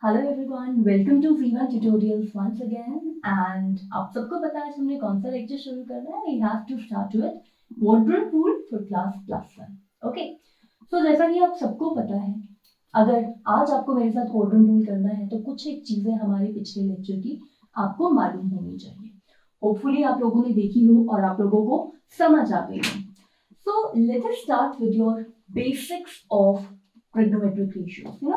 Hello everyone, welcome to free one tutorials once again. And आप सबको पता है हमने कौन सा लेक्चर शुरू करना है। We have to start with quadrant rule for class +1। Okay, so जैसा कि आप सबको पता है, अगर आज आपको मेरे साथ क्वाड्रेंट रूल करना है तो कुछ एक चीजें हमारे पिछले लेक्चर की आपको मालूम होनी चाहिए। होपफुली आप लोगों ने देखी हो और आप लोगों को समझ आ गई हो। So let us start with your basics of trigonometric ratios.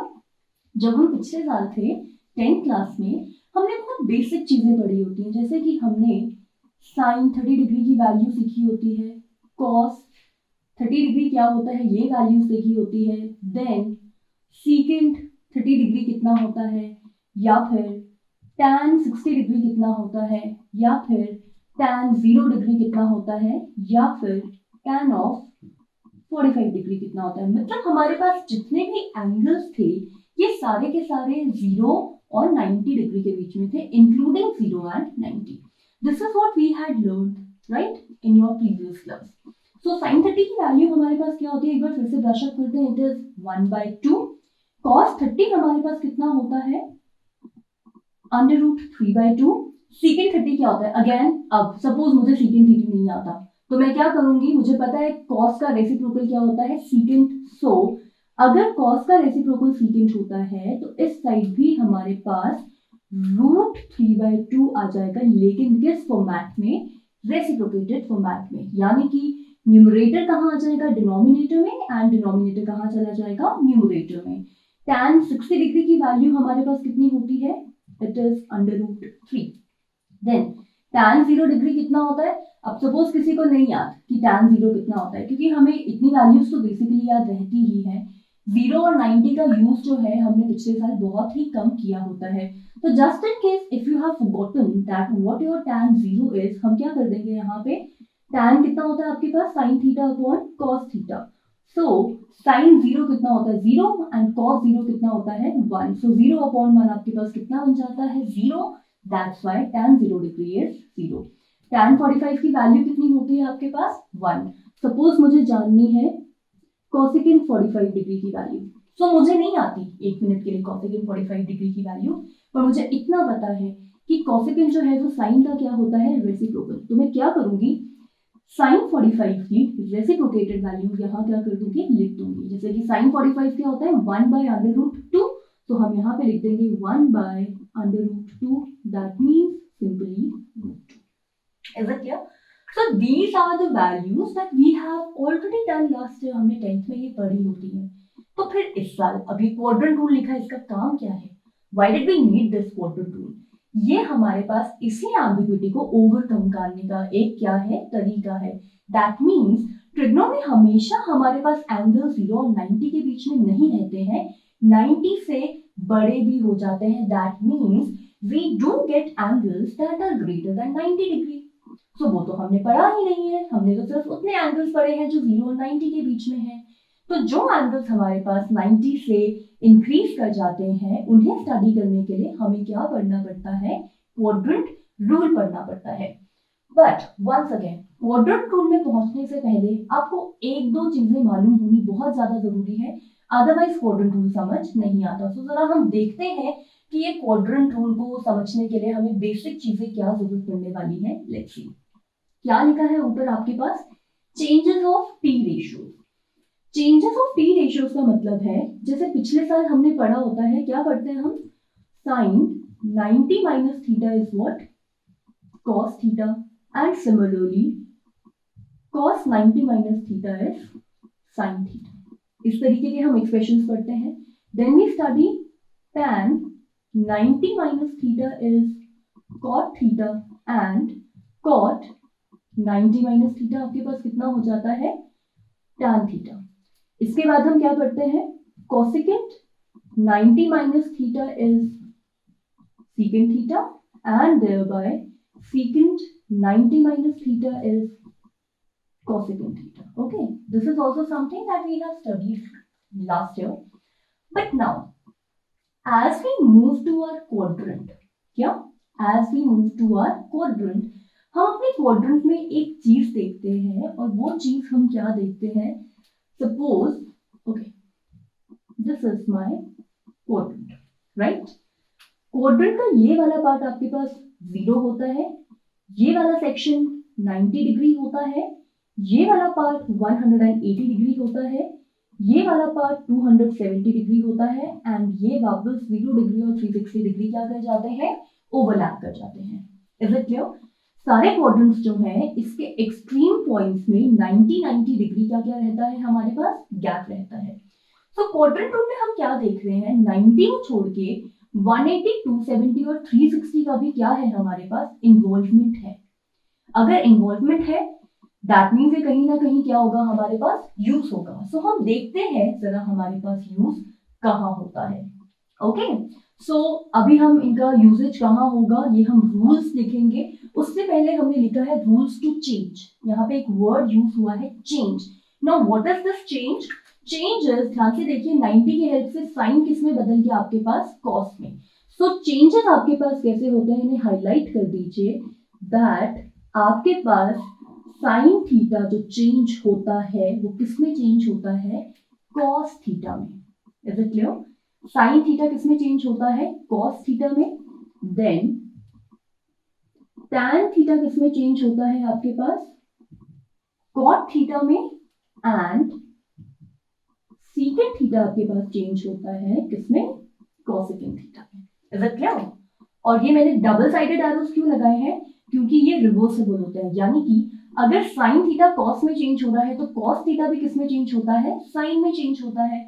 जब हम पिछले साल थे 10th क्लास में, हमने बहुत बेसिक चीजें पढ़ी होती हैं, जैसे कि हमने साइन 30 डिग्री की वैल्यू सीखी होती है, कॉस 30 डिग्री क्या होता है ये वैल्यूज देखी होती है, देन सीकेंट 30 डिग्री कितना होता है, या फिर tan 60 डिग्री कितना होता है, या फिर tan 0 डिग्री कितना होता है, या फिर tan ऑफ 45 डिग्री कितना होता है। मतलब हमारे पास जितने भी एंगल्स थे ये सारे के सारे 0 और 90 डिग्री के बीच में थे, including 0 and 90। This is what we had learned right in your previous class. So sin 30 की वैल्यू हमारे पास क्या होती है, एक बार फिर से ब्रश अप करते हैं। It is 1/2। cos 30 हमारे पास कितना होता है, √3/2। secant 30 क्या होता है, अगेन अब सपोज मुझे secant 30 नहीं आता तो मैं क्या करूंगी, मुझे पता है cos का रेसिप्रोकल क्या होता है, secant। सो अगर cos का रेसिप्रोकल secant होता है तो इस साइड भी हमारे पास √3/2 आ जाएगा, लेकिन किस फॉर्मेट में, रेसिप्रोकेटेड फॉर्मेट में। यानी कि न्यूमरेटर कहाँ आ जाएगा, डिनोमिनेटर में, एंड डिनोमिनेटर कहाँ चला जाएगा, न्यूमरेटर में। tan 60 डिग्री की वैल्यू हमारे पास कितनी होती है, it is √3। Then tan 0 degree कितना होता है, अब सपोज किसी को नहीं याद कि tan 0 कितना होता है, क्योंकि हमें इतनी वैल्यूज तो बेसिकली याद रहती ही है। 0 और 90 का यूज जो है हमने पिछले साल बहुत ही कम किया होता है। तो just in case if you have forgotten that what your tan 0 is, हम क्या कर देंगे यहाँ पे, tan कितना होता है आपके पास, sin theta upon cos theta. So sin 0 कितना होता है, 0, एंड cos 0 कितना होता है, 1। सो 0 अपॉन 1 आपके पास कितना बन जाता है, 0। That's why tan 0 degree is 0। tan 45 की वैल्यू कितनी होती है आपके पास, 1। सपोज मुझे जाननी है cosecant 45 डिग्री की वैल्यू। सो मुझे नहीं आती 1 मिनट के लिए cosecant 45 डिग्री की वैल्यू, पर मुझे इतना पता है कि cosecant जो है वो साइन का क्या होता है, रेसिप्रोकल। तो मैं क्या करूंगी, sin 45 की रेसिप्रोकेटेड वैल्यू यहाँ क्या कर दूंगी, लिख दूंगी। जैसे कि sin 45 क्या होता है, 1/√2। तो हम यहाँ पे लिख देंगे 1/√2, that means simply √2। Is it clear? So these are the values that we have already done last year, हमने 10th में ये पढ़ी होती है। तो फिर इस साल अभी क्वाड्रेंट रूल लिखा है, इसका काम क्या है, why did we need this quadrant rule? ये हमारे पास इसी एम्बिग्विटी को ओवरकम करने का एक क्या है, तरीका है। दैट मीन्स ट्रिग्नो में हमेशा हमारे पास एंगल 0 और 90 के बीच में नहीं रहते हैं, 90 से बड़े भी हो जाते हैं। That means we do get angles that are greater than 90 degree. तो वो तो हमने पढ़ा ही नहीं है, हमने तो सिर्फ उतने एंगल्स पढ़े हैं जो 0 और 90 के बीच में हैं। तो जो एंगल्स हमारे पास 90 से इंक्रीज कर जाते हैं, उन्हें स्टडी करने के लिए हमें क्या पढ़ना पड़ता है, क्वाड्रेंट रूल पढ़ना पड़ता है। But once again quadrant rule में पहुंचने से पहले आपको एक दो चीजें मालूम होनी बहुत ज्यादा जरूरी है, अदरवाइज क्वाड्रेंट रूल समझ नहीं आता। तो जरा हम देखते हैं कि ये क्वाड्रेंट रूल को समझने के लिए हमें बेसिक चीजें क्या जरूरत पड़ने वाली है। लेट्स सी क्या लिखा है ऊपर आपके पास, changes of P ratios. Changes of P ratios का मतलब है, जैसे पिछले साल हमने पढ़ा होता है, क्या पढ़ते हैं हम, sine 90 minus theta is what, cos theta, and similarly cos 90 minus theta is sin theta. इस तरीके के हम एक्सप्रेशंस पढ़ते हैं। Then we study tan 90 minus theta is cot theta, and cot 90 minus theta आपके पास कितना हो जाता है, tan थीटा। इसके बाद हम क्या पढ़ते हैं, cosecant 90 minus theta is secant theta, and thereby secant 90 minus theta is cosecant theta. Okay, this is also something that we have studied last year. But now, as we move to our quadrant, क्या? As we move to our quadrant, हम अपने quadrant में एक चीज देखते हैं और वो चीज हम क्या देखते हैं, suppose okay this is my quadrant, right. Quadrant का ये वाला पार्ट आपके पास 0 होता है, ये वाला सेक्शन 90 डिग्री होता है, ये वाला पार्ट 180 डिग्री होता है, ये वाला पार्ट 270 डिग्री होता है, एंड ये वापस 0 डिग्री और 360 डिग्री क्या कर जाते हैं, ओवरलैप कर जाते हैं। Is it clear? सारे क्वाड्रेंट्स जो है इसके एक्सट्रीम पॉइंट्स में 90 डिग्री क्या क्या रहता है, हमारे पास गैप रहता है। तो क्वाड्रेंट टू में हम क्या देख रहे हैं, 90 को छोड़ के 180, 270 और 360 का भी क्या है हमारे पास, इन्वॉल्वमेंट है। अगर इन्वॉल्वमेंट है दैट मीन्स ये कहीं ना कहीं क्या होगा, हमारे पास यूज होगा। सो हम देखते हैं जरा हमारे पास यूज कहाँ होता है। ओके सो अभी हम इनका यूजेज कहाँ होगा ये हम रूल्स लिखेंगे। उससे पहले हमने लिखा है रूल्स टू चेंज, यहाँ पे एक वर्ड यूज हुआ है change. Now what is this change? Changes ध्यान से देखिए, 90 की हेल्प से साइन किस में बदल गया आपके पास, कॉस में। सो चेंजेस आपके पास कैसे होते हैं, इन्हें हाईलाइट कर दीजिए दैट आपके पास साइन थीटा जो चेंज होता है वो किस में चेंज होता है, कॉस थीटा में। Is it clear? Sine theta किस में चेंज होता है, कॉस थीटा में। देन टैन थीटा किस में चेंज होता है आपके पास, कॉट थीटा में। एंड सीकेंट थीटा आपके पास चेंज होता है किसमें, कोसेकेंट थीटा में। Is it clear? और ये मैंने डबल साइडेड एरोस क्यों लगाए हैं, क्योंकि ये रिवर्सिबल होते हैं, यानी कि अगर साइन थीटा कॉस में चेंज हो रहा है तो कॉस थीटा भी किस में चेंज होता है, साइन में चेंज होता है।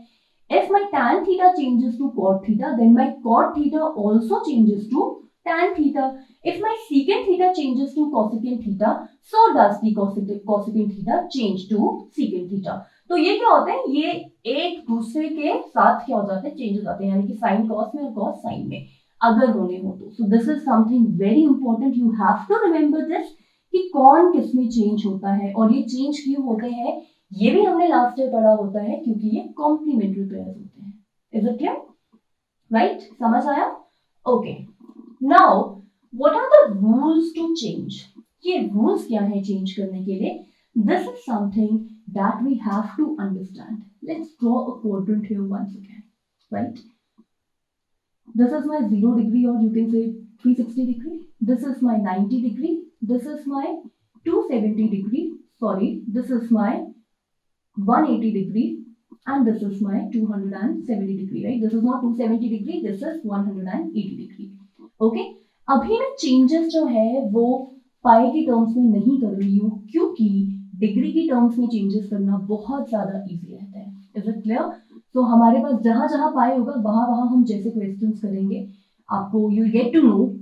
If my tan theta changes to cot theta, then my cot theta also changes to tan theta. If my secant theta changes to cosecant theta, so does the cosecant theta change to secant theta. तो ये क्या होते हैं, ये एक दूसरे के साथ क्या हो जाते हैं, चेंज हो जाते हैं, यानी कि साइन कॉस में और कॉस साइन में अगर होने हो तो। So this is something very important, you have to remember this कि कौन किस में चेंज होता है और ये चेंज क्यों होते हैं, ये भी हमने लास्ट ईयर पढ़ा होता है, क्योंकि ये कॉम्प्लीमेंट्री पेयर्स होते हैं। Is it clear? राइट, समझ आया? Okay now what are the rules to change? ये रूल्स क्या है चेंज करने के लिए? This is something that we have to understand. Let's draw a quadrant here once again, right? This is my 0 degree और you can say 360 degree, this is my 90 degree, this is my 270 degree, sorry, this is my 180 degree, and this is my 270 degree, right? This is not 270 degree, this is 180 degree. Okay? अभी मैं changes जो है वो पाई के terms में नहीं कर रही हूँ, क्योंकि डिग्री की टर्म्स में चेंजेस करना बहुत ज्यादा इजी रहता है। Is it clear? तो हमारे पास जहां जहां पाई होगा वहां वहां हम जैसे क्वेश्चंस करेंगे, आपको you get to know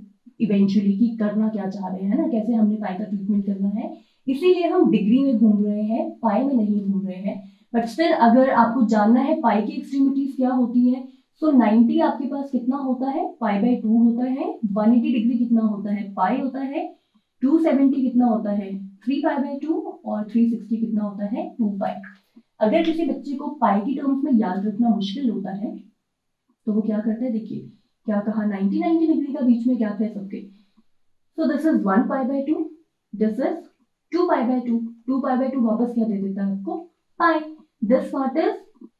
eventually कि करना क्या चाह रहे हैं ना, कैसे हमने पाई का ट्रीटमेंट करना है। इसीलिए हम डिग्री में घूम रहे हैं, पाई में नहीं घूम रहे हैं। बट स्टिल अगर आपको जानना है पाई की एक्सट्रीमिटीज क्या होती है, सो 90 आपके पास कितना होता है, पाई बाय 2 होता है। 180 डिग्री कितना होता है, पाई होता है। 270 कितना होता है, 3 पाई बाय 2। और 360 कितना होता है, 2 पाई। अगर किसी बच्चे को पाई की टर्म्स में याद रखना मुश्किल होता है तो वो क्या करता है, देखिए क्या कहा, 90 डिग्री का बीच में गैप है सबके। So this is 1 pi by 2, this is 2 pi by 2। 2 pi by 2 वापस क्या दे देता है आपको, pi. This part is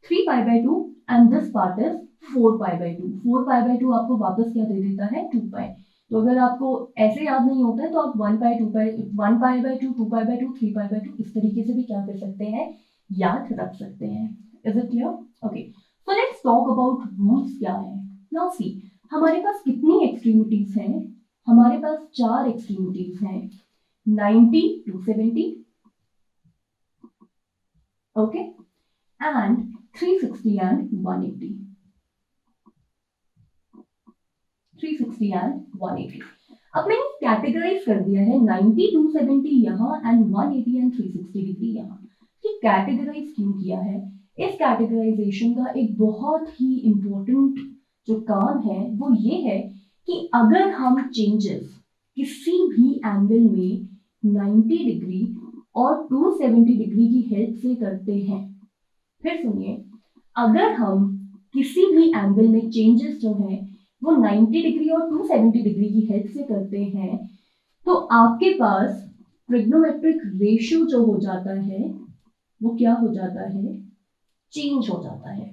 3 pi by 2 and this part is 4 pi by 2। 4 pi by 2 आपको वापस क्या दे देता है, 2 पाई। तो अगर आपको ऐसे याद नहीं होता है तो आप 1 पाई 2 पाई 1 pi by 2, 2 pi by 2, 3 pi by 2 इस तरीके से भी क्या कर सकते हैं, याद रख सकते हैं। Is it clear? Okay so let's talk about rules क्या है। नाउ सी हमारे पास कितनी एक्सट्रीमिटीज हैं, हमारे पास 4 एक्सट्रीमिटीज हैं, 90, 270, ओके, एंड 360 एंड 180। 360 एंड 180। अब मैंने कैटेगराइज कर दिया है 90, 270 यहाँ एंड 180 एंड 360 डिग्री यहाँ। ये कैटेगराइज क्यों किया है? इस कैटेगराइजेशन का एक बहुत ही इंपॉर्टेंट जो काम है वो ये है कि अगर हम चेंजेस किसी भी एंगल में 90 डिग्री और 270 डिग्री की हेल्प से करते हैं, फिर सुनिए, अगर हम किसी भी एंगल में चेंजेस जो है वो 90 डिग्री और 270 डिग्री की हेल्प से करते हैं, तो आपके पास ट्रिग्नोमेट्रिक रेशियो जो हो जाता है वो क्या हो जाता है, चेंज हो जाता है।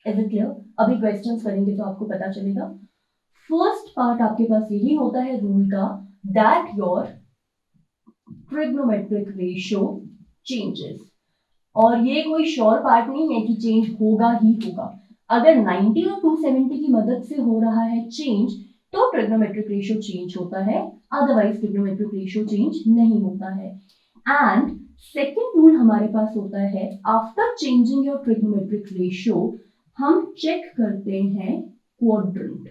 Is it clear? अभी क्वेश्चंस करेंगे तो आपको पता चलेगा। फर्स्ट पार्ट आपके पास यही होता है रूल का, that your trigonometric ratio changes. और ये कोई श्योर पार्ट नहीं है कि चेंज होगा ही होगा। अगर 90 और 270 की मदद से हो रहा है चेंज तो ट्रिग्नोमेट्रिक रेशियो चेंज होता है, अदरवाइज ट्रिग्नोमेट्रिक रेशियो चेंज नहीं होता है। एंड सेकेंड रूल हमारे पास होता है, after changing your trigonometric ratio हम चेक करते हैं क्वाड्रेंट।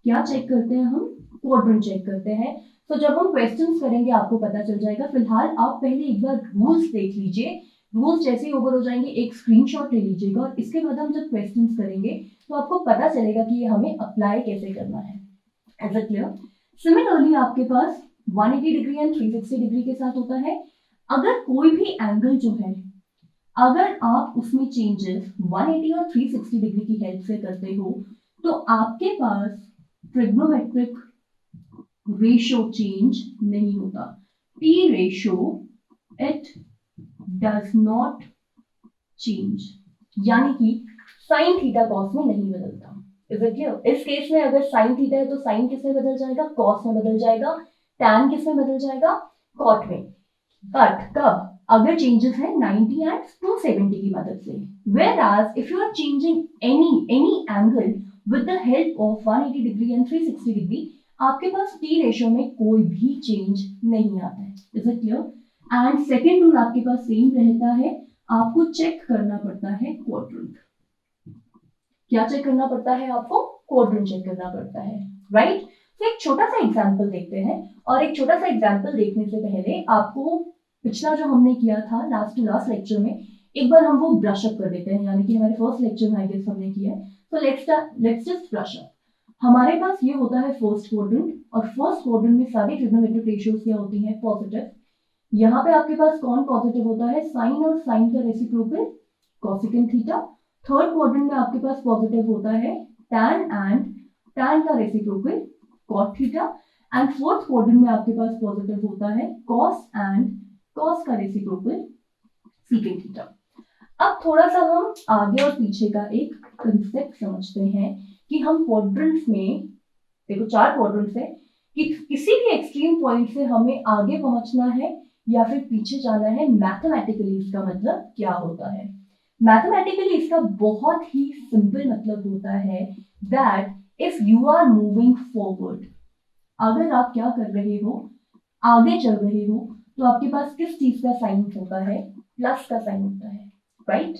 क्या चेक करते हैं हम? क्वाड्रेंट चेक करते हैं। तो जब हम क्वेश्चंस करेंगे आपको पता चल जाएगा। फिलहाल आप पहले एक बार रूल्स देख लीजिए। रूल्स जैसे ही ओवर हो जाएंगे एक स्क्रीनशॉट ले लीजिएगा और इसके बाद हम जब क्वेश्चंस करेंगे तो आपको पता चलेगा कि ये हमें अप्लाई कैसे करना है। Is it clear? सिमिलरली आपके पास 180 डिग्री एंड 360 डिग्री के साथ होता है। अगर कोई भी एंगल जो है, अगर आप उसमें चेंजेस 180 और 360 डिग्री की हेल्प से करते हो तो आपके पास ट्रिग्नोमेट्रिक रेशियो चेंज नहीं होता। T ratio it does not change, यानी कि साइन थीटा कॉस में नहीं बदलता। Is it clear? इस केस में अगर साइन थीटा है तो साइन किस में बदल जाएगा? कॉस में बदल जाएगा। टैन किस में बदल जाएगा? कॉट में। बट कब? अगर चेंजेस है 90 एंड 270 की मदद से। Whereas if you are changing any angle with the help of 180 degree and 360 degree, आपके पास टी रेशियो में कोई भी चेंज नहीं आता है। Is it clear? And second rule आपके पास सेम रहता है, आपको चेक करना पड़ता है क्वाड्रेंट। क्या चेक करना पड़ता है आपको? क्वाड्रेंट चेक करना पड़ता है, राइट? तो एक छोटा सा एग्जांपल देखते हैं। और एक छोटा सा एग्जांपल देखने से पहले आपको पिछला जो हमने किया था लास्ट टू लास्ट लेक्चर में एक बार हम वो ब्रश अप कर देते हैं, यानी कि हमारे फर्स्ट लेक्चर में आई गेस हमने किया है। तो लेट्स जस्ट ब्रश अप। हमारे पास ये होता है फर्स्ट क्वाड्रेंट, और फर्स्ट क्वाड्रेंट में सारी ट्रिग्नोमेट्रिक रेशियोज क्या होती हैं? पॉजिटिव। यहाँ पे आपके पास कौन पॉजिटिव होता है? साइन और साइन का reciprocal cosecant theta. Third quadrant में आपके पास पॉजिटिव होता है टैन एंड टैन का reciprocal cot theta. And fourth quadrant में आपके पास पॉजिटिव होता है कॉस एंड कॉस का रेसिप्रोकल सीकेंट थीटा। अब थोड़ा सा हम आगे और पीछे का एक कंसेप्ट समझते हैं कि हम क्वाड्रेंट्स में, देखो 4 क्वाड्रेंट्स है, कि किसी भी एक्सट्रीम पॉइंट से हमें आगे पहुंचना है या फिर पीछे जाना है। मैथमेटिकली इसका मतलब क्या होता है? मैथमेटिकली इसका बहुत ही सिंपल मतलब होता है that if you are moving forward, अगर आप क्या कर रहे हो, आगे चल रहे हो, तो आपके पास किस चीज का साइन होता है? प्लस का साइन होता है, right?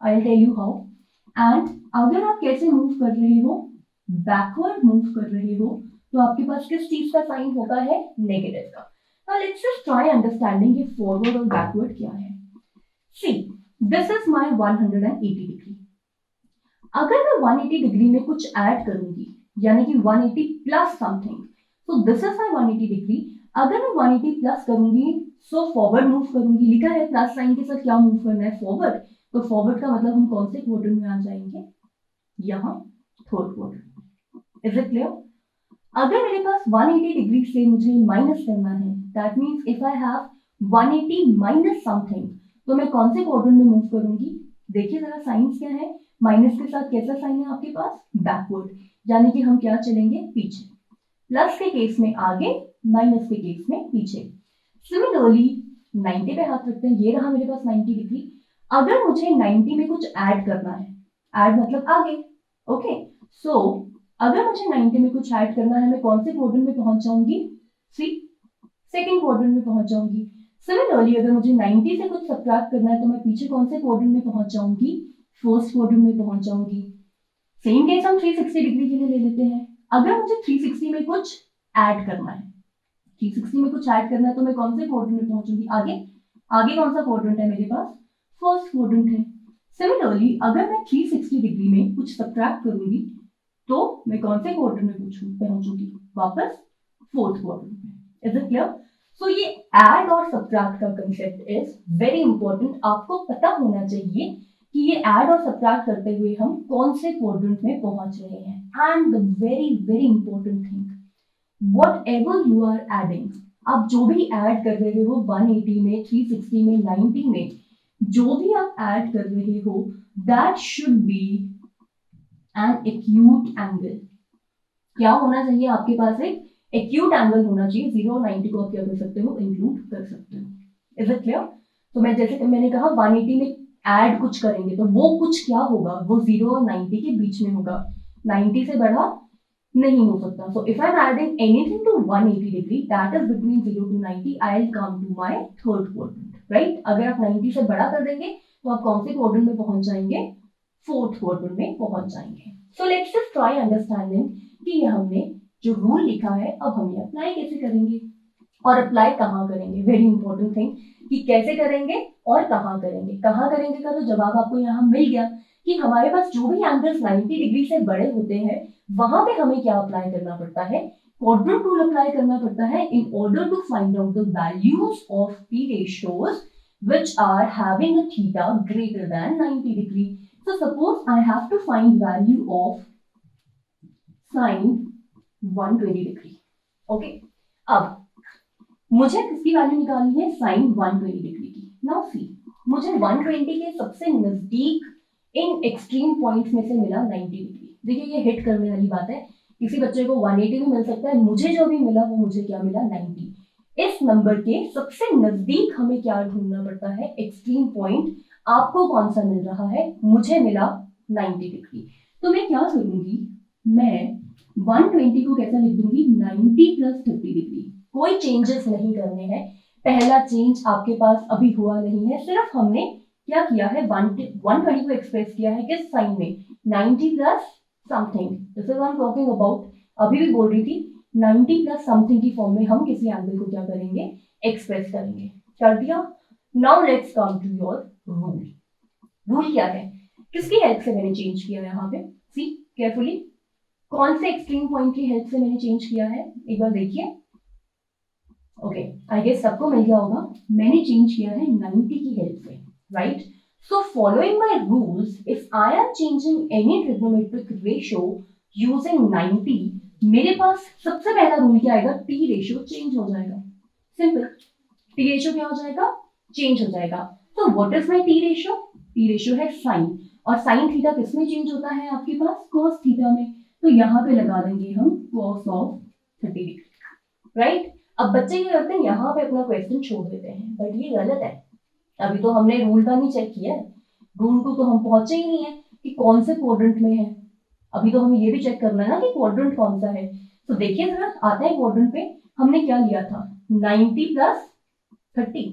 I will tell you how. And अगर आप कैसे मूव कर रहे हो? बैकवर्ड मूव कर रहे हो, तो आपके पास किस चीज का साइन होता है? नेगेटिव का। Now let's just try understanding ये forward और backward क्या है। See, this is my 180 degree. अगर मैं 180 डिग्री में कुछ ऐड करूंगी, यानी कि 180 plus something, so this is my 180 degree. अगर मैं 180 प्लस करूंगी सो फॉरवर्ड मूव करूंगी। लिखा है प्लस साइन के साथ क्या मूव करना है? फॉरवर्ड। तो फॉरवर्ड का मतलब हम कौन से क्वाड्रेंट में आ जाएंगे? यहाँ third quadrant. Is it clear? अगर मेरे पास 180 डिग्री से मुझे माइनस करना है, that means if I have 180 minus something, तो मैं कौन से क्वाड्रेंट में मूव करूंगी? देखिए जरा साइंस क्या है। माइनस के साथ कैसा साइन है आपके पास? बैकवर्ड, यानी कि हम क्या चलेंगे? पीछे। प्लस के केस में आगे, माइनस के केस में पीछे। सिमिलरली 90 पे हाथ रखते हैं, ये रहा मेरे पास 90 डिग्री। अगर मुझे 90 में कुछ ऐड करना है, ऐड मतलब आगे, ओके, सो अगर मुझे 90 में कुछ ऐड करना है, मैं कौन से क्वाड्रेंट में पहुंच जाऊंगी? सी, सेकंड क्वाड्रेंट में पहुंच जाऊंगी। सिमिलरली अगर मुझे 90 से कुछ सब्ट्रैक्ट करना है, तो मैं पीछे कौन से क्वाड्रेंट में पहुंच जाऊंगी? फर्स्ट क्वाड्रेंट में पहुंच जाऊंगी। सेम केस हम 360 डिग्री के लिए ले लेते हैं। अगर मुझे 360 में कुछ ऐड करना है, 360 में कुछ ऐड करना है, तो मैं कौन से क्वाड्रेंट में पहुंचूंगी? आगे। आगे कौन सा क्वाड्रेंट है मेरे पास? फर्स्ट क्वाड्रेंट है। सिमिलरली अगर मैं 360 डिग्री में कुछ सब्ट्रैक्ट करूंगी, तो मैं कौन से क्वाड्रेंट में पहुंचूंगी? वापस फोर्थ क्वाड्रेंट में। Is it clear? सो ये ऐड और सब्ट्रैक्ट का कंसेप्ट इज वेरी इंपॉर्टेंट। आपको पता होना चाहिए कि ये ऐड और सब्ट्रैक्ट करते हुए हम कौन से क्वाड्रेंट में पहुंच रहे हैं। And the very very important thing, whatever you are adding, आप जो भी ऐड कर रहे हो 180 में, 360 में, 90 में, जो भी आप ऐड कर रहे हो, that should be an acute angle. क्या होना चाहिए आपके पास? एक एक्यूट एंगल होना चाहिए. 0 और 90 को आप क्या कर सकते हो? इंक्लूड कर सकते हो. Is it clear? तो मैं जैसे मैंने कहा 180 में ऐड कुछ करेंगे तो वो कुछ क्या होगा? वो 0 और 90 के बीच में होगा. 90 से बड़ा नहीं हो सकता. So if I'm adding anything to 180 degree, that is between 0 to 90, I'll come to my third quadrant, right? अगर आप 90 से बड़ा कर देंगे तो आप कौन से क्वाड्रेंट में पहुंच जाएंगे? फोर्थ क्वाड्रेंट में पहुंच जाएंगे. So let's just try understanding कि ये हमने जो रूल लिखा है अब हम ये अप्लाई कैसे करेंगे और अप्लाई कहाँ करेंगे. वेरी इंपॉर्टेंट थिंग कि कैसे करेंगे और कहाँ करेंगे. कहाँ करेंगे का तो जवाब आपको यहाँ मिल गया कि हमारे पास जो भी एंगल्स 90 डिग्री से बड़े होते हैं वहां पे हमें क्या अप्लाई करना पड़ता है? क्वाड्रेंट रूल अप्लाई करना पड़ता है in order to find out the values of P ratios which are having a theta greater than 90 degree. So suppose I have to find value of sin 120 degree. Okay. अब मुझे किसकी value निकालनी है? sin 120 degree की. Now see, मुझे 120 के सबसे नजदीक इन एक्सट्रीम पॉइंट्स में से मिला 90 डिग्री. देखिए ये हिट करने वाली बात है. किसी बच्चे को 180 भी मिल सकता है. मुझे जो भी मिला वो मुझे क्या मिला? 90. इस नंबर के सबसे नजदीक हमें क्या ढूंढना पड़ता है? Extreme point. आपको कौन सा मिल रहा है? मुझे मिला 90 डिग्री. तो मैं क्या करूंगी? मैं 120 को कैसा लिख दूंगी? 90 प्लस 30 डिग्री. कोई चेंजेस नहीं करने हैं. पहला चेंज आपके पास अभी हुआ नहीं है. सिर्फ हमने क्या किया है? 120 को एक्सप्रेस किया है किस साइन में? 90 plus something. This is I am talking about. अभी भी बोल रही थी 90 प्लस समथिंग की फॉर्म में हम किसी एंगल को क्या करेंगे? एक्सप्रेस करेंगे. कर दिया. Now let's come to your rule. Rule क्या है? किसकी हेल्प से मैंने चेंज किया है यहाँ पे? See carefully. कौन से एक्सट्रीम पॉइंट की हेल्प से मैंने चेंज किया है? एक बार देखिए. ओके, आई गेस सबको मिल गया होगा. मैंने चेंज किया है 90 की हेल्प से, right? So following my rules, if I am changing any trigonometric ratio using 90, मेरे पास सबसे पहला रूल क्या आएगा? T ratio चेंज हो जाएगा. सिंपल. T ratio क्या हो जाएगा? चेंज हो जाएगा. तो what is my T ratio? T ratio है sin. और sin थीटा किस में चेंज होता है आपके पास? cos थीटा में. तो यहाँ पे लगा देंगे हम cos of 30 डिग्री, राइट? अब बच्चे क्या करते हैं? यहाँ पे अपना क्वेश्चन छोड़ देते हैं, बट ये गलत है. अभी तो हमने रूल का नहीं चेक किया. रूल को तो हम पहुंचे ही नहीं है कि कौन से क्वाड्रेंट में है. अभी तो हमें ये भी चेक करना है ना कि क्वाड्रेंट कौन सा है. तो देखिए जरा, आते हैं क्वाड्रेंट पे. हमने क्या लिया था? 90 प्लस 30.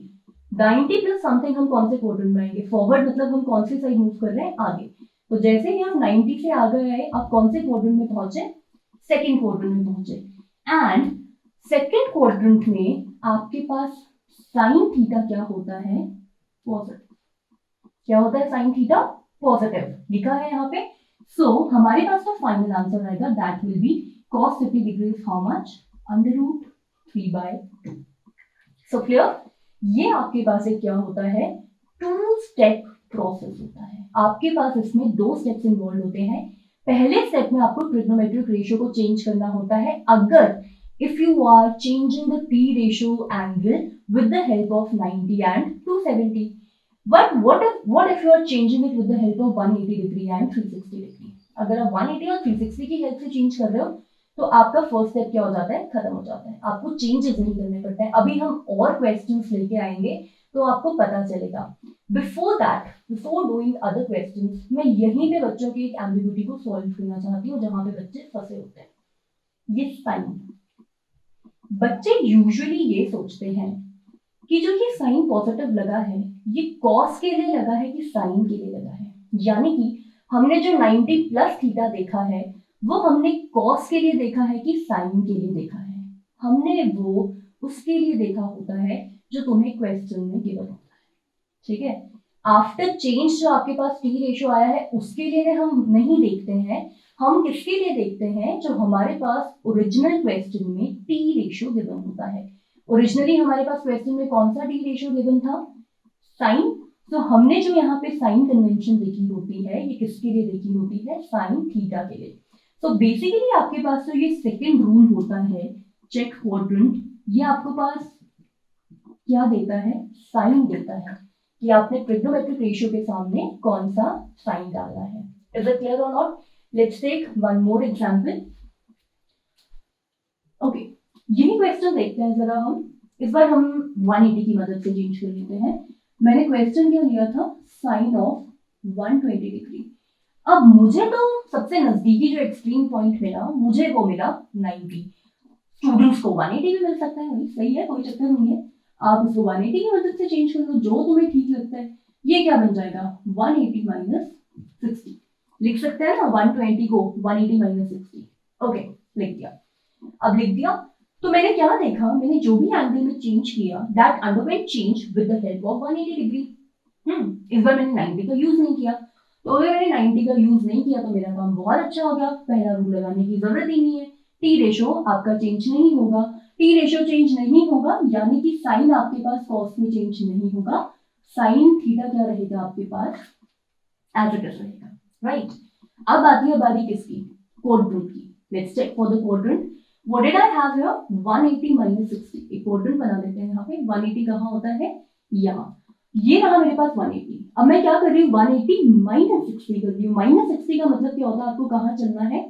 90 प्लस समथिंग हम कौन से क्वाड्रेंट में आएंगे? फॉरवर्ड मतलब हम कौन सी साइड मूव कर रहे हैं? आगे. तो जैसे ही आप 90 से आगे आए, आप कौन से क्वाड्रेंट में पहुंचे? सेकेंड क्वाड्रेंट में पहुंचे. एंड सेकेंड क्वाड्रेंट में आपके पास साइन थीटा क्या होता है? पॉजिटिव. क्या होता है? साइन थीटा पॉजिटिव लिखा है यहाँ पे. सो हमारे पास तो फाइनल आंसर आएगा. That will be cos 30 degree is how much? √3/2. So clear? ये आपके पास एक क्या होता है? 2 स्टेप प्रोसेस होता है. आपके पास इसमें 2 स्टेप्स इन्वॉल्व होते हैं. पहले स्टेप में आपको ट्रिग्नोमेट्रिक रेशियो को चेंज करना होता है अगर if you are changing the P ratio angle with the help of 90 and 270. But what if you are changing it with the help of 180 degree and 360 degree? अगर आप 180 और 360 की हेल्प से चेंज कर रहे हो तो आपका फर्स्ट स्टेप क्या हो जाता है? खत्म हो जाता है. आपको चेंजेस नहीं करने पड़ते हैं. अभी हम और क्वेश्चंस लेके आएंगे तो आपको पता चलेगा. Before that, before doing other questions, मैं यहीं पे बच्चों की एक एम्बिग्यूटी को सॉल्व करना चाहती हूँ जहां पे बच्चे फंसे होते हैं. ये साइन. बच्चे यूजुअली ये सोचते हैं कि जो ये साइन पॉजिटिव लगा है ये कॉस के लिए लगा है कि साइन के लिए लगा है. यानी कि हमने जो 90 प्लस थीटा देखा है वो हमने कॉस के लिए देखा है कि साइन के लिए देखा है. हमने वो उसके लिए देखा होता है जो तुम्हें क्वेश्चन में गिवन होता है. ठीक है? आफ्टर चेंज जो आपके पास टी रेशियो आया है उसके लिए हम नहीं देखते हैं. हम किसके लिए देखते हैं? जो हमारे पास ओरिजिनल क्वेश्चन में टी रेशियो गिवन होता है. ओरिजिनली हमारे पास क्वेश्चन में कौन सा टी रेशियो गिवन था? साइन. तो हमने जो यहाँ पे साइन कन्वेंशन देखी होती है ये किसके लिए देखी होती है? साइन थीटा के लिए. तो बेसिकली आपके पास तो ये सेकेंड रूल होता है चेक क्वाड्रेंट, ये आपके पास क्या देता है, साइन देता है कि आपने ट्रिग्नोमेट्रिक रेशियो के सामने कौन सा साइन डालना है। इज इट क्लियर और not? Let's take one more example. Okay, यही क्वेश्चन देखते हैं जरा हम। इस बार हम 180 की मदद से चेंज कर लेते हैं। मैंने क्वेश्चन क्या लिया था, साइन ऑफ 120 डिग्री। अब मुझे तो सबसे नजदीकी जो एक्सट्रीम पॉइंट मिला, मुझे वो मिला 90। स्टूडेंट्स को 180 भी मिल सकता है, वही सही है, कोई चक्कर नहीं है। आप इसको 180 की मदद से चेंज कर लो, जो तुम्हें ठीक लगता है। ये क्या बन जाएगा, 180 माइनस 60 लिख सकते हैं ना, 120 को 180 माइनस 60। ओके, लिख दिया। अब लिख दिया तो मैंने क्या देखा, मैंने जो भी एंगल में चेंज किया that underwent change with the help of 180 degree. इस बार मैंने 90 का यूज नहीं किया, तो अगर मैंने 90 का यूज नहीं किया तो मेरा काम बहुत अच्छा हो गया, पहला रूल लगाने की जरूरत ही नहीं है। टी रेशो आपका चेंज नहीं होगा, टी रेशो चेंज नहीं होगा यानी कि साइन आपके पास कॉस में चेंज नहीं होगा, साइन थीटा क्या रहेगा आपके पास, एज इट इज रहेगा, राइट। अब आती है बारी किसकी, क्वाड्रेंट की। Let's check for the quadrant. What did I have here? 180 minus 60। एक क्वाड्रेंट बना लेते हैं यहाँ पे। 180 कहाँ होता है, यहाँ। ये रहा मेरे पास 180। अब मैं क्या कर रही हूँ, 180 माइनस 60 कर रही हूँ। माइनस 60 का मतलब क्या होता है, आपको कहाँ चलना है,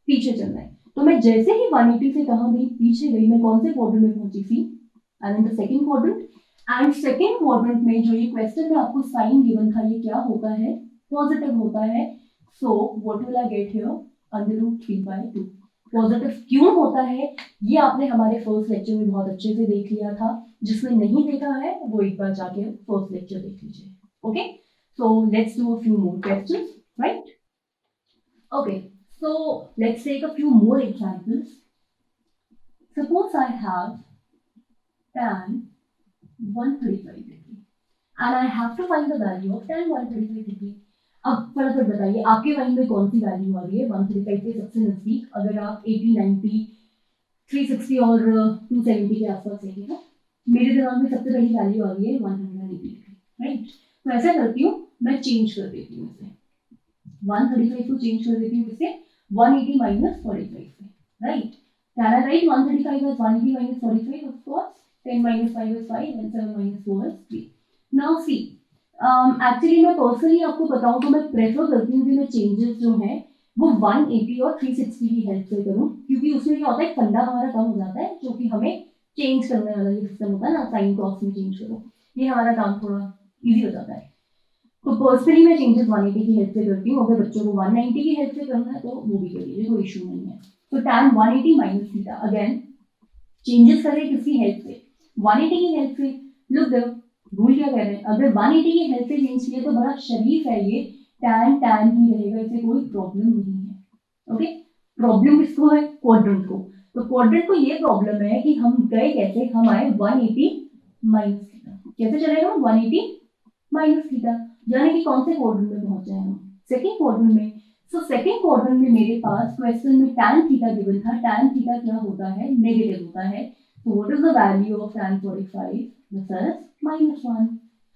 पीछे चलना है। तो मैं जैसे ही 180 से कहाँ गई, पीछे गई। मैं कौन से क्वाड्रेंट में पहुंची थी, I mean the second quadrant. And second quadrant में जो ये क्वेश्चन में आपको साइन गिवन था, ये क्या होता है, पॉजिटिव होता है। So what will I get here, √3/2। Positive क्यों होता है ये आपने हमारे फर्स्ट लेक्चर में बहुत अच्छे से देख लिया था। जिसने नहीं देखा है वो एक बार जाके फर्स्ट लेक्चर देख लीजिए। Okay, so let's do a few more questions, right. Okay, so let's take a few more examples. Suppose I have tan 135 degree and I have to find the value of tan 135 degree। अब फटाफट बताइए आपके mind में कौन सी value आ रही है 135 के सबसे नजदीक। अगर आप 80, 90, 360 और 270 के आसपास लेंगे ना, मेरे दिमाग में सबसे पहली वैल्यू आ रही है 180, राइट। तो ऐसा करती हूँ, मैं चेंज कर देती हूँ इसे, 135 को चेंज कर देती हूँ इसे 180 माइनस 45 से, right. Can I right 135 as 180 minus 45? Of course, 10 minus 5 is 5 and 7 minus 4 is 3। Now see, actually मैं पर्सनली आपको बताऊं तो मैं प्रेफर करती हूँ कि मैं चेंजेस जो हैं वो 180 और 360 की हेल्प से करूँ, क्योंकि उसमें क्या होता है, फंडा हमारा कम हो जाता है, जो कि हमें चेंज करने वाला ये सिस्टम होता है ना, साइन कॉस में चेंज करो, ये हमारा काम थोड़ा इजी हो जाता है। तो पर्सनली मैं चेंजेस 180 की हेल्प से करती हूँ। अगर बच्चों को 190 की हेल्प से करना है तो वो भी कर लीजिए, कोई इशू नहीं है। तो tan 180 minus theta, again changes करें किसकी हेल्प से, 180 की हेल्प से। लुक देयर, रूल क्या कह रहे हैं, अगर 180 की हेल्प से चेंज किया तो बड़ा शरीफ है ये, tan tan ही रहेगा, इससे कोई प्रॉब्लम नहीं है। ओके, प्रॉब्लम किसको है, क्वाड्रेंट को। तो क्वाड्रेंट को ये प्रॉब्लम है कि हम गए कैसे, हम आए 180 माइनस थीटा। कैसे चलेगा, 180 माइनस थीटा, यानी कि कौन से क्वाड्रेंट में पहुंच जाए हम, सेकंड क्वाड्रेंट में। सो सेकंड क्वाड्रेंट में मेरे पास क्वेश्चन में tan थीटा गिवन था। tan थीटा क्या होता है, नेगेटिव होता है। So what is the value of tan 45? This is -1.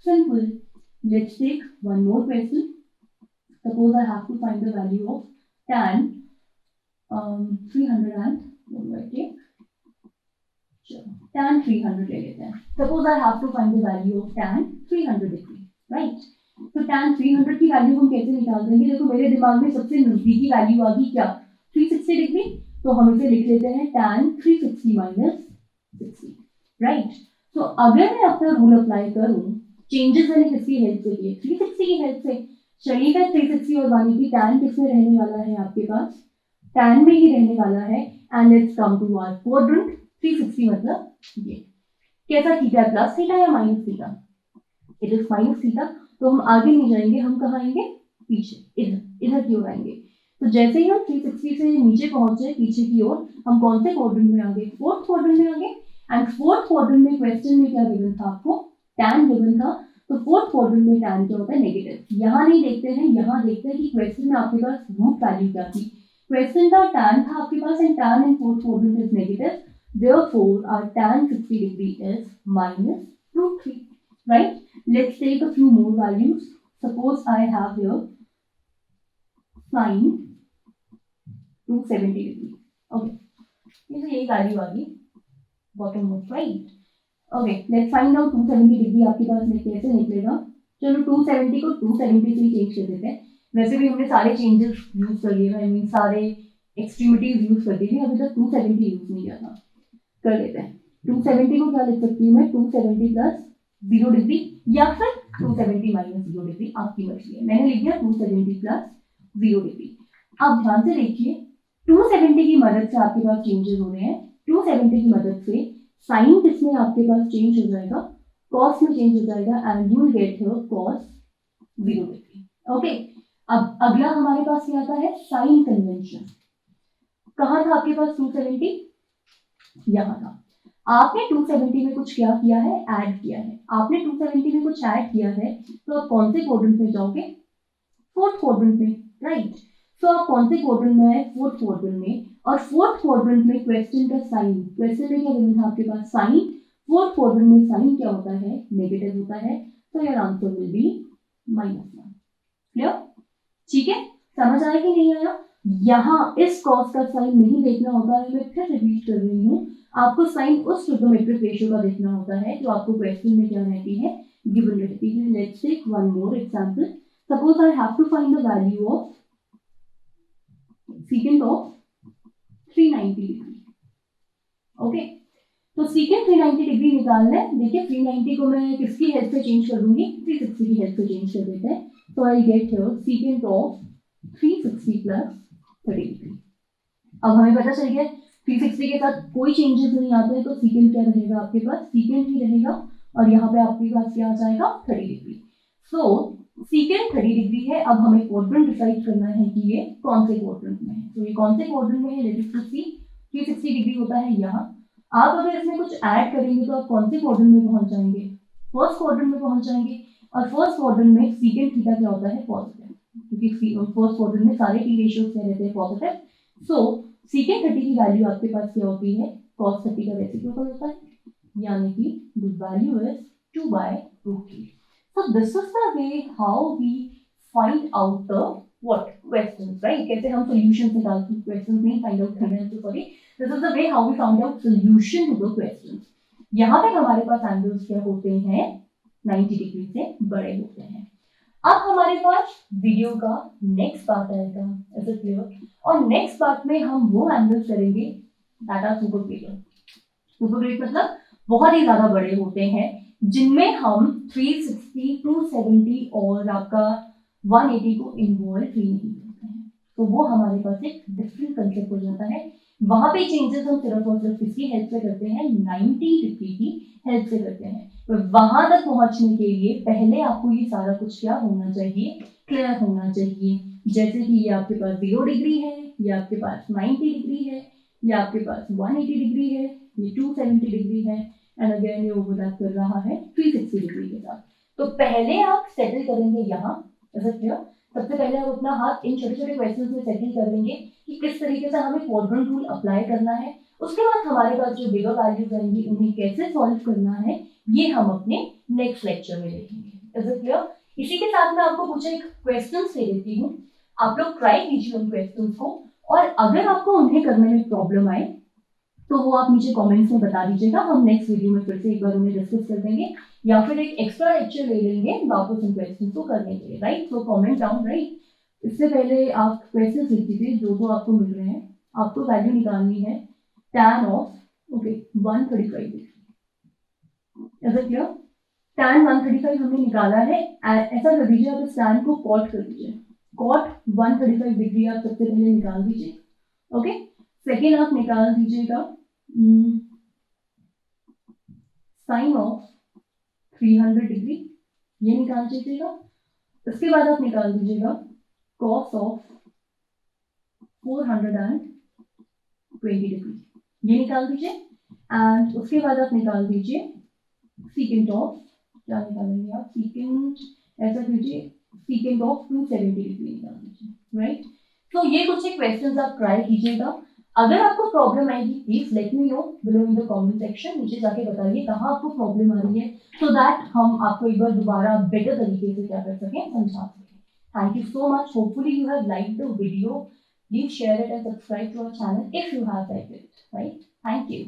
Simple. Let's take one more question. Suppose I have to find the value of tan 300 and what do I take? Sure. Tan 300 ले लेते हैं. Suppose I have to find the value of tan 300 degree, right? तो tan 300 की value हम कैसे निकाल देंगे, देखो मेरे दिमाग में सबसे नजदीकी वैल्यू आ गई क्या, 360 डिग्री। तो हम इसे लिख लेते हैं tan 360 माइनस 60, राइट। तो अगर मैं अपना रूल अप्लाई करूं, चेंजेस मैंने किसकी हेल्प से किए, 360 की हेल्प से। शरीफ है 360 और 180, tan किसमें रहने वाला है आपके पास, tan में ही रहने वाला है। And let's come to our quadrant. 360 मतलब ये कैसा थीटा, प्लस थीटा या minus theta, it is minus theta. तो हम आगे नहीं जाएंगे, हम कहाँ आएंगे, पीछे, इधर इधर की ओर आएंगे। तो जैसे ही हम 360 से नीचे पहुंचे पीछे की ओर, हम कौन से क्वाड्रेंट में आ गए, फोर्थ क्वाड्रेंट में आ गए। एंड फोर्थ क्वाड्रेंट में क्वेश्चन में क्या गिवन था आपको, tan गिवन था। तो फोर्थ क्वाड्रेंट में tan क्या होता है, नेगेटिव। यहाँ नहीं देखते हैं, यहाँ देखते हैं कि क्वेश्चन में आपके पास रूट वैल्यू क्या थी। क्वेश्चन का tan था आपके पास and tan in fourth quadrant is negative, therefore our tan 60 degree is minus √3, right? Let's take a few more values. Suppose I have here sin 270 degree. Okay, ये तो यही value आ गई bottom of, right. Okay, let's find out 270 degree आपके पास कैसे निकलेगा। चलो 270 को 270 से चेंज कर देते हैं। वैसे भी हमने सारे चेंजेस यूज कर लिए, आई मीन सारे एक्सट्रीमिटीज यूज कर दी थी, अभी तक 270 यूज नहीं किया था। कर लेते हैं। 270 को क्या लिख सकती हूँ मैं, 270 प्लस 0 डिग्री या फिर 270 माइनस 0 डिग्री, आपकी मर्जी है। मैंने लिख दिया 270 प्लस 0 डिग्री। अब ध्यान से देखिए, 270 की मदद से आपके पास चेंजेस हो रहे हैं। 270 की मदद से साइन किसमें आपके पास चेंज हो जाएगा, कॉस में चेंज हो जाएगा, and you will get here cos 0 degree. Okay, अब अगला हमारे पास क्या आता है, साइन कन्वेंशन। कहां था आपके पास 270, यहां था। आपने 270 में कुछ क्या किया है, ऐड किया है। आपने 270 में कुछ ऐड किया है, तो आप कौन से क्वाड्रेंट में जाओगे, फोर्थ क्वाड्रेंट में, राइट। तो आप कौन से क्वाड्रेंट में है, फोर्थ क्वाड्रेंट में। और फोर्थ क्वाड्रेंट में क्वेश्चन का साइन, क्वेश्चन में क्या गिवन था आपके पास, साइन। फोर्थ क्वाड्रेंट में साइन क्या होता है, नेगेटिव होता है, तो your answer will be -1। Clear, ठीक है, समझ आया कि नहीं आया। यहाँ इस कॉस का साइन नहीं देखना होता है, मैं फिर रिपीट कर रही हूँ, आपको साइन उस ट्रिग्नोमेट्रिक रेशियो का देखना होता है जो आपको क्वेश्चन में क्या रहती है, गिवन रहती है। Let's take one more example. Suppose I have to find the value of secant of 390 degree. Okay, तो secant 390 डिग्री निकालना है। देखिए 390 को मैं किसकी हेल्प से चेंज कर दूंगी, 360 की हेल्प से चेंज कर देते हैं। तो I get here secant of 360 plus 30 degree. अब हमें पता चल गया 360 के साथ कोई चेंजेस नहीं आते हैं, तो secant क्या रहेगा आपके पास, secant ही रहेगा, और यहाँ पे आपके पास क्या आ जाएगा, 30 डिग्री। सो secant 30 डिग्री है। अब हमें क्वाड्रेंट डिसाइड करना है कि ये कौन से क्वाड्रेंट में है। तो ये कौन से क्वाड्रेंट में है, लेट्स सी, 360 डिग्री होता है यहाँ। आप अगर इसमें कुछ ऐड करेंगे तो आप कौन से क्वाड्रेंट में पहुंच जाएंगे, फर्स्ट क्वाड्रेंट में पहुंच जाएंगे। और फर्स्ट क्वाड्रेंट में secant थीटा क्या होता है, पॉजिटिव, क्योंकि फर्स्ट क्वाड्रेंट में सारे टी रेशियोज क्या रहते हैं, पॉजिटिव। सो secant 30 की वैल्यू आपके पास क्या होती है, cos 30 का रेसिप्रोकल होता है, यानी कि the value is 2/√3। So this is the way how we find out the what questions, right? कैसे हम solutions निकालते हैं, questions नहीं find out करना है, तो sorry, this is the way how we found out solution to the questions। यहाँ पे हमारे पास एंगल्स क्या होते हैं, 90 डिग्री से बड़े होते हैं। अब हमारे पास वीडियो का नेक्स्ट पार्ट आएगा, इज इट क्लियर। और नेक्स्ट पार्ट में हम वो एंगल्स करेंगे that are super great. Super great मतलब बहुत ही ज्यादा बड़े होते हैं, जिनमें हम 360, 270 और आपका 180 को इन्वॉल्व ही नहीं करते हैं। तो वो हमारे पास एक डिफरेंट कंसेप्ट हो जाता है। वहां पे चेंजेस हम सिर्फ और सिर्फ किसकी हेल्प से करते हैं, 90 डिग्री की हेल्प से करते हैं। तो वहां तक पहुंचने के लिए पहले आपको ये सारा कुछ क्या होना चाहिए, क्लियर होना चाहिए। जैसे कि ये आपके पास 0 डिग्री है, ये आपके पास 90 डिग्री है, ये आपके पास 180 डिग्री है, ये 270 डिग्री है, एंड अगेन ये ओवरलैप कर रहा है 360 डिग्री के साथ। तो पहले आप सेटल करेंगे यहाँ, ऐसा क्लियर। सबसे पहले आप अपना हाथ इन छोटे छोटे क्वेश्चंस में सेटल कर देंगे कि किस तरीके से हमें क्वाड्रेंट रूल अप्लाई करना है। उसके बाद हमारे पास जो बिगर वैल्यूज आएंगी उन्हें कैसे सॉल्व करना है, ये हम अपने नेक्स्ट लेक्चर में देखेंगे। Is it clear. इसी के साथ मैं आपको कुछ एक क्वेश्चन दे देती हूँ, आप लोग ट्राई कीजिए उन क्वेश्चन को, और अगर आपको उन्हें करने में प्रॉब्लम आए तो वो आप नीचे कमेंट्स में बता दीजिएगा। हम नेक्स्ट वीडियो में फिर से एक बार उन्हें डिस्कस कर देंगे, या फिर एक एक्स्ट्रा लेक्चर ले लेंगे वापस उन क्वेश्चन को करने के लिए, right. So comment down, right. इससे पहले आप क्वेश्चन लिख दीजिए जो आपको मिल रहे हैं। आपको वैल्यू निकालनी है tan ऑफ 135 डिग्री। ऐसा क्लियर। tan 135 हमने निकाला है। ऐसा कर दीजिए, आप इस tan को कॉट कर दीजिए। कॉट 135 डिग्री आप सबसे पहले निकाल दीजिए। ओके, सेकेंड आप निकाल दीजिएगा साइन ऑफ 300 डिग्री, ये निकाल दीजिएगा। इसके बाद आप निकाल दीजिएगा कॉस ऑफ 420 डिग्री, ये निकाल दीजिए। एंड उसके बाद आप निकाल दीजिए सीकेंट ऑफ, क्या निकालेंगे आप, सीकेंट, ऐसा कीजिए सीकेंट ऑफ 270 डिग्री निकाल दीजिए, राइट। तो ये कुछ एक क्वेश्चंस आप ट्राई कीजिएगा। अगर आपको प्रॉब्लम आएगी please let me know below in the comment section, नीचे जाके बताइए कहाँ आपको प्रॉब्लम आ रही है, सो दैट हम आपको एक बार दोबारा बेटर तरीके से क्या कर सकें, समझा सकें। Thank you so much, hopefully you have liked the video. Please share it and subscribe to our channel if you have liked it, right? Thank you.